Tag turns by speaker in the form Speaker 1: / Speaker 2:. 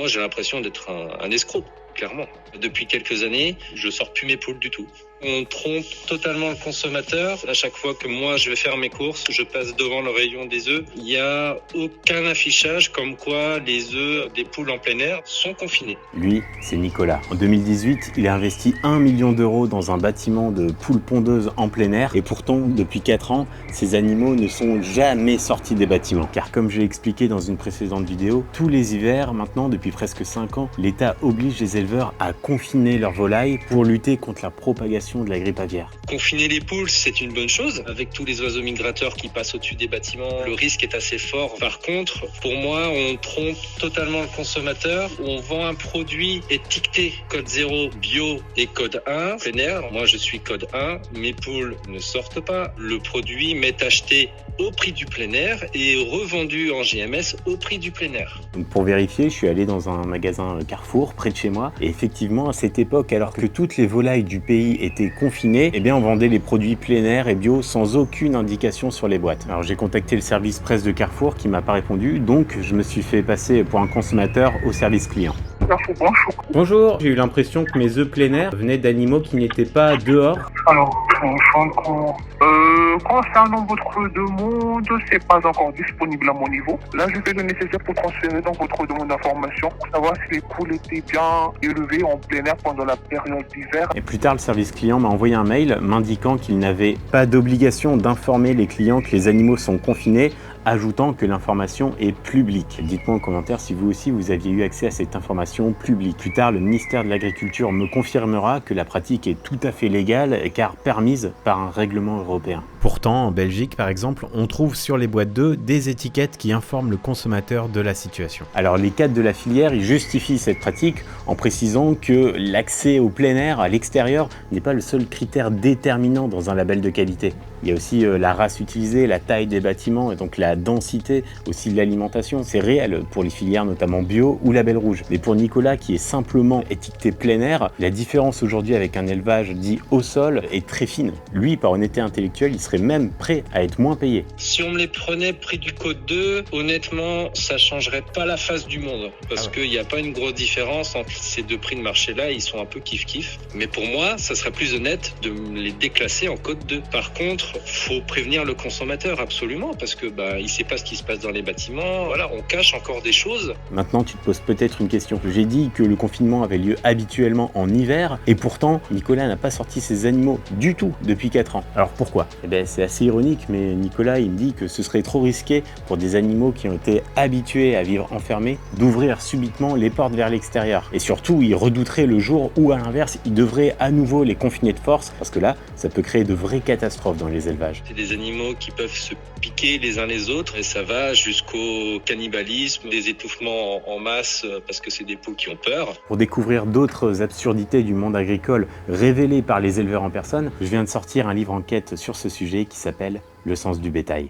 Speaker 1: Moi, j'ai l'impression d'être un escroc, clairement. Depuis quelques années, je sors plus mes poules du tout. On trompe totalement le consommateur. À chaque fois que moi je vais faire mes courses, je passe devant le rayon des œufs. Il n'y a aucun affichage comme quoi les œufs des poules en plein air sont confinés.
Speaker 2: Lui, c'est Nicolas. En 2018, il a investi 1 million d'euros dans un bâtiment de poules pondeuses en plein air. Et pourtant, depuis 4 ans, ces animaux ne sont jamais sortis des bâtiments. Car comme je l'ai expliqué dans une précédente vidéo, tous les hivers, maintenant depuis presque 5 ans, l'État oblige les éleveurs à confiner leurs volailles pour lutter contre la propagation de la grippe aviaire.
Speaker 1: Confiner les poules, c'est une bonne chose. Avec tous les oiseaux migrateurs qui passent au-dessus des bâtiments, le risque est assez fort. Par contre, pour moi, on trompe totalement le consommateur. On vend un produit étiqueté code 0 bio et code 1 plein air. Moi, je suis code 1. Mes poules ne sortent pas. Le produit m'est acheté au prix du plein air et revendu en GMS au prix du plein air.
Speaker 2: Donc pour vérifier, je suis allé dans un magasin Carrefour près de chez moi et effectivement à cette époque, alors que toutes les volailles du pays étaient confinées, eh bien on vendait les produits plein air et bio sans aucune indication sur les boîtes. Alors j'ai contacté le service presse de Carrefour qui m'a pas répondu, donc je me suis fait passer pour un consommateur au service client. Bonjour, j'ai eu l'impression que mes œufs plein air venaient d'animaux qui n'étaient pas dehors.
Speaker 3: Alors, concernant votre demande, c'est pas encore disponible à mon niveau. Là, je fais le nécessaire pour transférer dans votre demande d'information pour savoir si les poules étaient bien élevées en plein air pendant la période d'hiver.
Speaker 2: Et plus tard, le service client m'a envoyé un mail m'indiquant qu'il n'avait pas d'obligation d'informer les clients que les animaux sont confinés, ajoutant que l'information est publique. Dites-moi en commentaire si vous aussi vous aviez eu accès à cette information publique. Plus tard, le ministère de l'Agriculture me confirmera que la pratique est tout à fait légale car permise par un règlement européen. Pourtant, en Belgique par exemple, on trouve sur les boîtes d'œufs des étiquettes qui informent le consommateur de la situation. Alors les cadres de la filière, ils justifient cette pratique en précisant que l'accès au plein air, à l'extérieur, n'est pas le seul critère déterminant dans un label de qualité. Il y a aussi la race utilisée, la taille des bâtiments et donc la densité aussi de l'alimentation. C'est réel pour les filières notamment bio ou label rouge. Mais pour Nicolas qui est simplement étiqueté plein air, la différence aujourd'hui avec un élevage dit au sol est très fine. Lui, par honnêteté intellectuelle, il serait même prêt à être moins payé.
Speaker 1: Si on me les prenait prix du code 2, honnêtement, ça changerait pas la face du monde. Parce qu'il n'y a pas une grosse différence entre ces deux prix de marché-là, ils sont un peu kiff-kiff. Mais pour moi, ça serait plus honnête de les déclasser en code 2. Par contre, faut prévenir le consommateur absolument parce que il sait pas ce qui se passe dans les bâtiments. Voilà, on cache encore des choses.
Speaker 2: Maintenant, tu te poses peut-être une question. J'ai dit que le confinement avait lieu habituellement en hiver et pourtant, Nicolas n'a pas sorti ses animaux du tout depuis 4 ans. Alors pourquoi ? C'est assez ironique, mais Nicolas, il me dit que ce serait trop risqué pour des animaux qui ont été habitués à vivre enfermés d'ouvrir subitement les portes vers l'extérieur. Et surtout, il redouterait le jour où, à l'inverse, il devrait à nouveau les confiner de force parce que là, ça peut créer de vraies catastrophes dans les élevages.
Speaker 1: C'est des animaux qui peuvent se piquer les uns les autres et ça va jusqu'au cannibalisme, des étouffements en masse parce que c'est des poules qui ont peur.
Speaker 2: Pour découvrir d'autres absurdités du monde agricole révélées par les éleveurs en personne, je viens de sortir un livre enquête sur ce sujet qui s'appelle « Le sens du bétail ».